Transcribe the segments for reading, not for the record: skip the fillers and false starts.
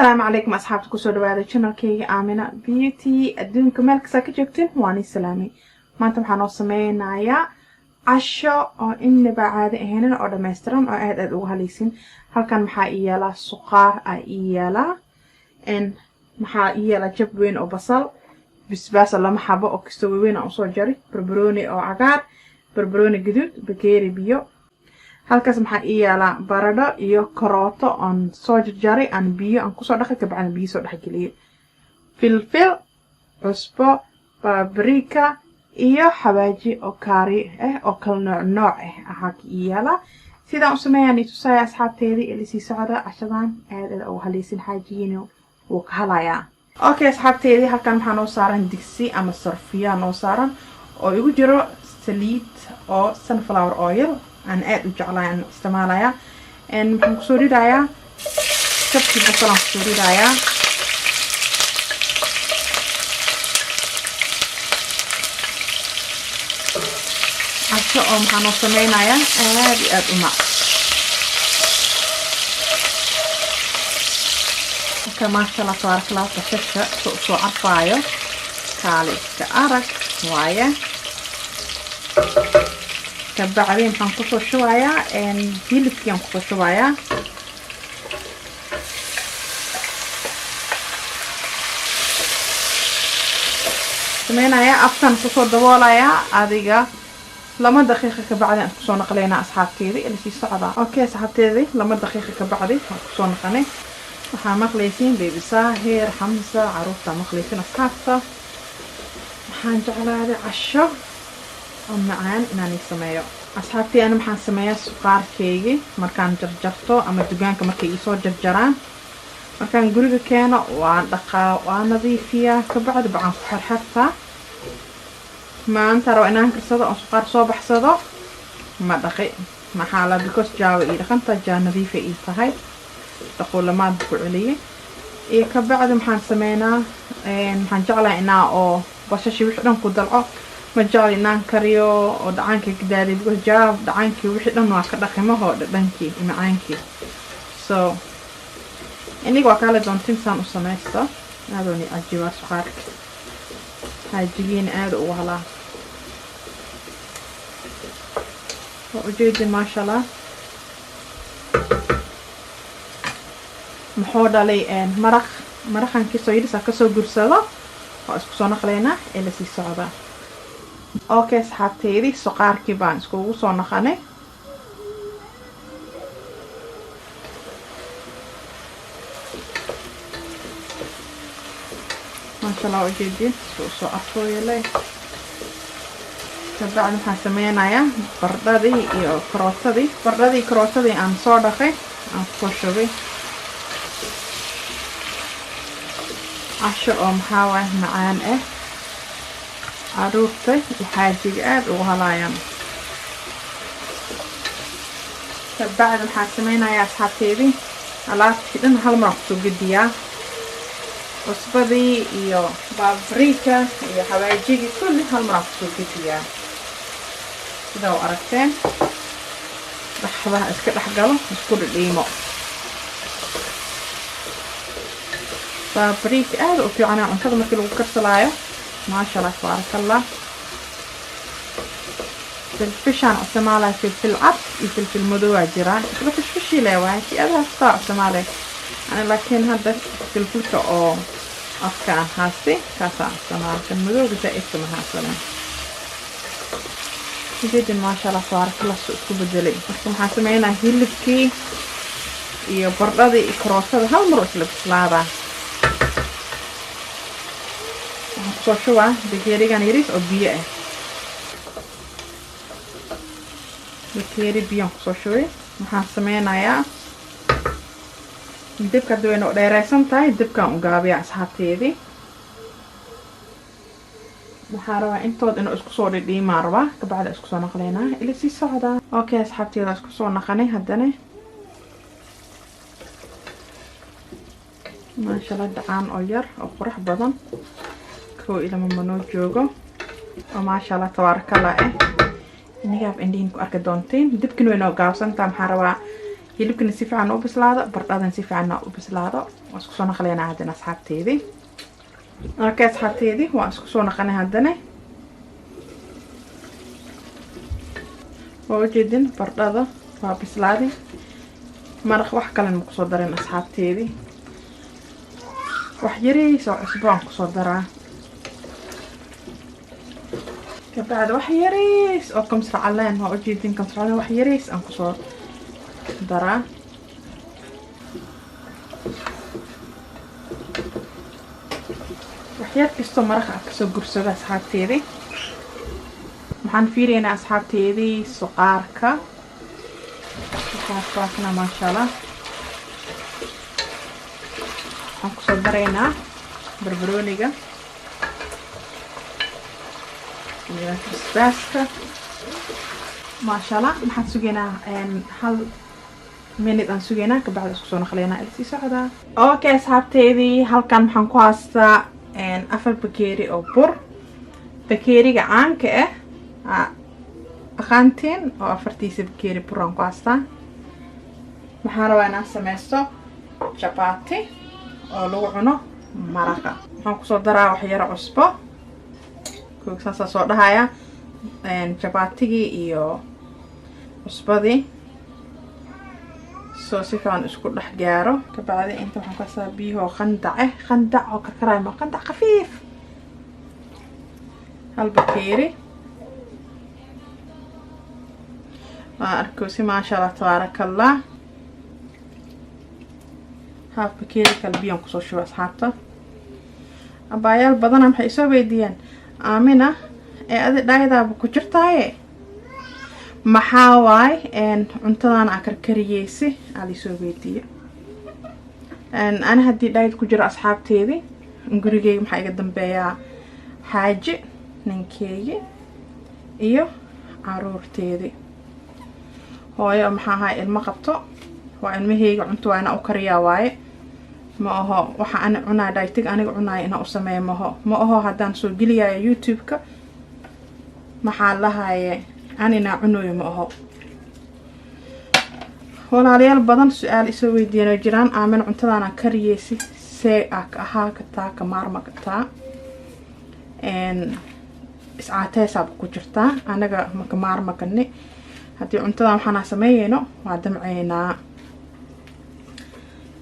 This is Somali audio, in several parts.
السلام عليكم أصحابتي كسر هذا channel كي Amenabeauty الدنيا كمال كساك جبتين واني سلامي ما أنتم حنوصمين نايا عشو أو إن بعد هنا أو دمسترن أو أهد أدوها ليسين هل كان محايا لا سقار أيا لا إن محايا لا جبوين أو بصل بس الله محبة أو كستوين أو صجري بربروني أو عقار بربروني جدود بكيري بيو halkaas maxaa ii yaala baradho iyo karooto aan soo jarjaray aan biyo aan ku soo dhaqay kabacdi biyo soo dhaxgeliyay filfil cusbo paprika iyo xawaaji oo kaari oo kala nooc ah ii yaala sidaan u sameeyay tusay asxaabteedii ee si socda cashadan aad oo haleesin xaajiino oo ka halaya okay asxaabteedii halkan waxaan noo saaran digsi ama sarfiya noo saaran oo igu jiro saliid oo sunflower oil أنا قاعد جعلان استعمالها إن مكسوري رايا شبكي بصلا مكسوري رايا عشان هنوصلين رايا هذه أدمى كمان شلا تبارك الله تشكر سو عفايو كالي كأرك وايا بعدين هنقصه شوية هيلي هنقصه شوية سمينا يا أفتن قصه دوالا يا أديقة لما دقيقة كبعدين قصه نقلينا أصحاب كيدي اللي في صعبة أوكي أصحاب كيدي لما دقيقة كبعدين قصه نقلي وحا مقليسين بيبي ساهر حمزة عروفة مقليسين أصحابته وحنجعل هذا عشو معان inaan sameeyo asxaabtii ana maxaan sameeyaa suqaarkeyga markaan jarjarto ama dugaanka markay ii soo jarjaraan markaan guriga keeno waan dhaqaa waan nadiifiyaa ka bacdi baan ku xirxirtaa maanta roo inaan karsado oo suqaar soo baxsado ma dhaqi maxaa la because jaawa ii dhaqanta jaa nadiif ii tahay dhaqulamaad ku celiyay ee ka bacdi maxaan sameeynaa maxaan jeclaa inaa oo basasha wixii dhan ku dalco ما جالي نان كريو أو دعانكي كدالي بقول جاب دعانكي وحيد أنو أكدخي ما هو دعانكي معانكي so إني وكالة دونتين سان وسميستا هذوني أجيبا سخارك هاجيين آدو وهلا وأجيدي ما شاء الله محودا لي مرخان كيسو يدسا كسو قرسالة واسكو سو نقلينا إلا سي صعبا اوكي صحابتيدي سقاركي بان اسكو سو نقاني ما شاء الله وجدي سو افوي لي بعد ما سمينايا بردادي iyo karootadii aan soo dhaqay aan ku shubay عشر محاوة معان عروفتي الحاجة قاد وهلايان بعد الحاسمين يا أصحابتي على كده هالمرقصو قديا وصبدي iyo بابريكا iyo حواجيجي كل هالمرقصو قديا كده وأركتين لحظة اسكت لحقله اسكت الليمو بابريكا قاد وفي عنا عنصر مثل وكرسلايو ما شاء الله تبارك الله فلفشان استعمالها فلفل عط وفلفل مدوع جيران فلفش لا واكي هذا صار استعماله انا لكن هذا فلفل او افكان هاسي كاسا استعمال المدوع بتاع اسمه هاسلين جدا ما شاء الله تبارك الله سوق بدلي بس حاسمينا هيلكي iyo bardhada karoosada hal mar isla bislaada soo shuba bakeerigan yaris oo biyo ah bakeeri biyo soo shubay waxaan sameynayaa dibka doon oo dheeraysan tahay dibkan u gaabiya asxaabteedii waxaan rabaa intood inuu isku soo dhidhiimaan rabaa ka bacda isku soo naqleynaa ila si socda okay asxaabteeda isku soo naqanay haddana ما شاء الله دعان أو ير أو قرح بدن كو إلى منو جوجو وما شاء الله تبارك الله نجاب عندين كأرك دونتين دب كنوا نوقاو سنتام حروا hilibkana si fiican u bislaado bardhadan si fiican u bislaado waan isku soo naqleynaa haddana asxaabteedii marka asxaabteedii waan isku soo naqanay haddana oo jeedin bardhada waa bislaaday maraq wax kale ma ku soo darin asxaabteedii wax yariis oo cusbo aan ku soo daraa kabacdi wax yariis oo kamsar caleen waa ujeedin kamsar caleen wax yariis aan ku soo daraa wax yar kastoo maraqa aan kasoo gursado asxaabteedii waxaan fiireynaa asxaabteedii suqaarka suqaarkaasna maasha allah waxaan kusoo daraynaa barbarooniga iyo basbaaska maasha allah maxaan sugaynaa hal minute aan sugaynaa kabacdi isku soo naqleynaa ila sii socdaa okay asxaabteedii halkan waxaan ku haystaa 4 bakeeri oo bur bakeeriga caanka ah aqaanteen oo 4 bakeeri bur aan ku haystaa waxaan rabaa inaan sameysto chapati oo lagu cuno maraqa waxaan kusoo daraa wax yar cusbo koogsaasa soo dhahaya chapatigii iyo cusbadii soo si fiican isku dhex gaaro kabacdi inta waxaan ka saa biyo qandac oo karkarayo ma qandac khafiif hal bakeeri arko si maasha allah tabaarakallah haaf bakeeri kala biyo aan kusoo shubo asxaabta abaayaal badana maxay soo weydiiyaan Amina adi dhaydaaba ku jirtaaye maxaa waay cuntadan aan karkariyeysi ali soo weydiiyo ana haddii dhayd ku jiro asxaabteedii gurigeyga maxaa iga dambeeyaa xaaji ninkeygii iyo caruurteedii hooyo maxaa ahay ilmo qabto waa ilmaheyga cunto waa inaan u kariyaa waaye ma aho waxa aan cunaa dhaytig aniga cunaay inaan u sameeyo ma aho haddaan soo geliyayo youtube-ka maxaa lahaye anina cunayo ma aho walaalayaal badan su-aal isoo weydiinay jiraan aamin cuntadaan aan kariyeysi see ahaa kataa ka maarma kataa iscaateesaab ku jirtaa anaga maka maarma kani haddii cuntadan waxaan sameeyeyno waa damceynaa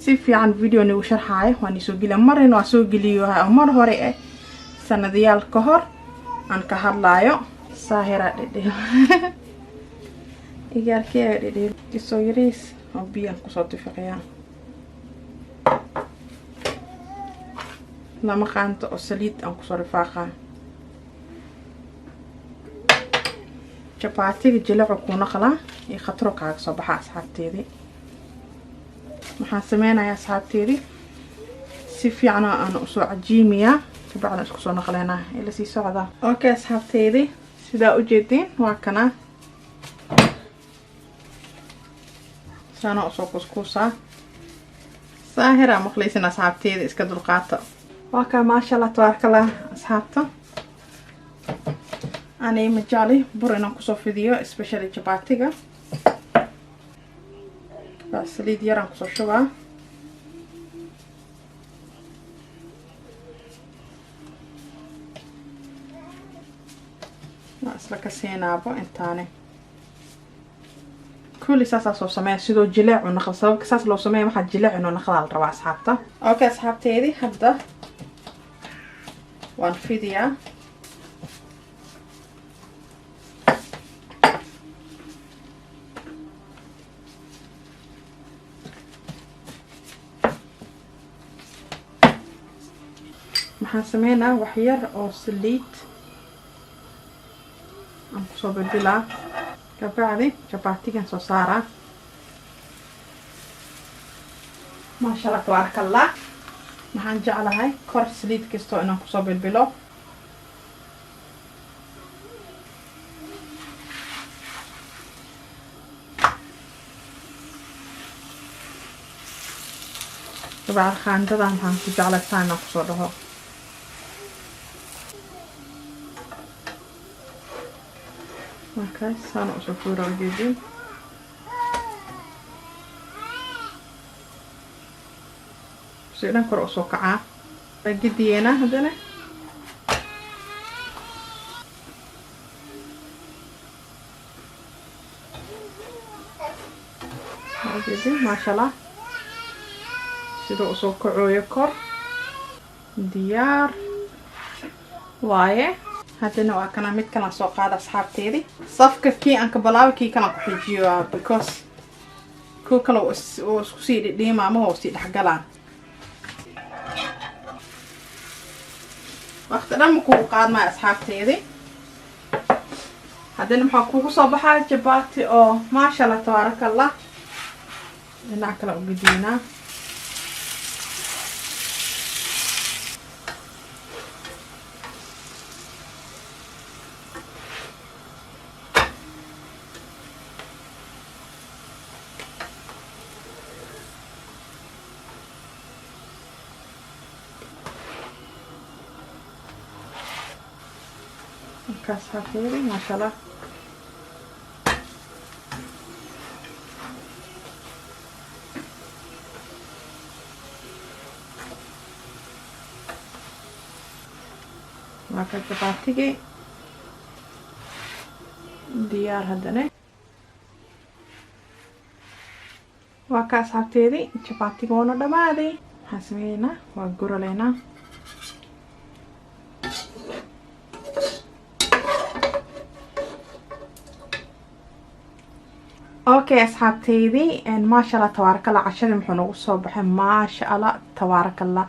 si fiican video nagu sharxaayo waan soo geliya marina waa soo geliyo mar hore sanadayaal ka hor aan ka hadlaayo saahira dhidhiil igarkee dhidhiil isoo yariis oo biyan kusoo tifiqiyaa lama qaanto oo saliid aan kusoo rifaaqaa chapatiga jilaco ku naqlaa iyo khatro kaaga soo baxa asxaabteedii waxaan sameynayaa asxaabteedii si fiican aan u soo cajiimiyaa kabacdi isku soo naqleynaa ila sii socda okay asxaabteedii sidaa u jeedin waa kana saana usoo kuskuusaa saahira maqlaysin asxaabteedii iska dulqaata waa kaa maasha allah tabaarakallah asxaabta anay majali bur inaan kusoo fidiyo especially chapatiga saliid yaraan kusoo shubaa waa isla ka siinaabo intaane kulli saasaa soo sameeya sidoo jileecu naqda sababka saas loo sameeya waxaa jileecu inuu naqdaa la rabaa asxaabta okay asxaabteedii hadda waan fidiyaa waxaan sameynaa wax yar oo saliid aan kusoo bilbilaa kabacdi chapatigan soo saaraa maasha allah tabaarakallah waxaan jeclahay kor saliid kastoo inaan kusoo bilbilo kabacdi khaandadan waxaan ku jeclaysaa inaan kusoo dhaho markaas saan usoo fuura ujeedin سيدنا كرو سوكعا بدينا هذنا ما شاء الله سيدو سوكعو يكر ديار وايه هادنا waa kana mid kala soo qaada asxaabteedii safka kii aan ka bilaabo kii kala ku xijiyo because ku kala oo isku sii dhima ama oo sii dhaxgalaan waqti dhan ku qaadmay asxaabteedii hadana waxa ku soo baxay jabaati oo ma sha Allah tabarakallah dhinac kala u gudina كاسها فيري ما شاء الله ما كنت بعتقي ديار هدنا وكاس حبتيدي شباتي كونو دمادي حسمينا وقرو لنا اوكي اصحابتيدي ان ما شاء الله تبارك الله عشان محو نوغو سو بخاي ما شاء الله تبارك الله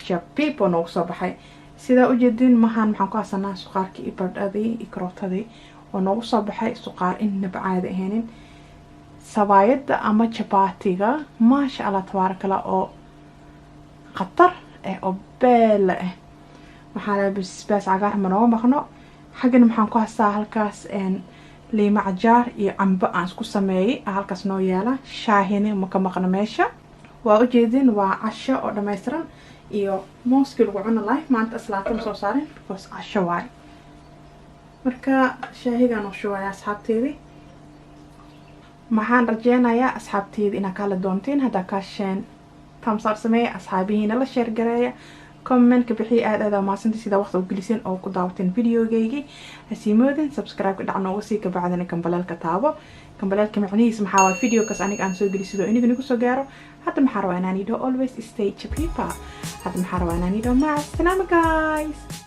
جابيبو نوغو سو بخاي سيدا ujeedin maxaan ku hasanaa suqaarkii ibadadii ikrootadii oo noogu soo baxay suqaar in bacaad aheenin sabaayada ama jabaatiga ma sha Allah tabaaraka Allah oo qatar oo beel waxa la bisbaas cagaar ma noo maqno xagan maxaan ku hasaa halkaas ليما عجار iyo cambo aan isku sameeyay halkaas noo yaala shaahine ma ka maqna meesha waa u jeedin waa casho oo dhameystiran iyo mooskii lagu cuno lahay maanta aslaatan soo saareen because casho waay marka shaahigan oo shawaya asxaabteedii maxaan rajeynayaa asxaabteedii inaad kala doontiin hadda ka sheen tamsaar sameey asxaabihiina la share gareeya comment ka bixi aad maasantii sida waqti u gelisan oo ku daawateen videogeeygi hasiimoodin subscribe ka dhacno wasi ka bacdana kambalaalka taabo kambalaalka macnihiisa maxaa waa video kas aniga aan soo geliso iniga nigu soo gaaro hadda maxaa rabaa inaan idho always stay Jabiiba hadda maxaa rabaa inaan idho ma salaam guys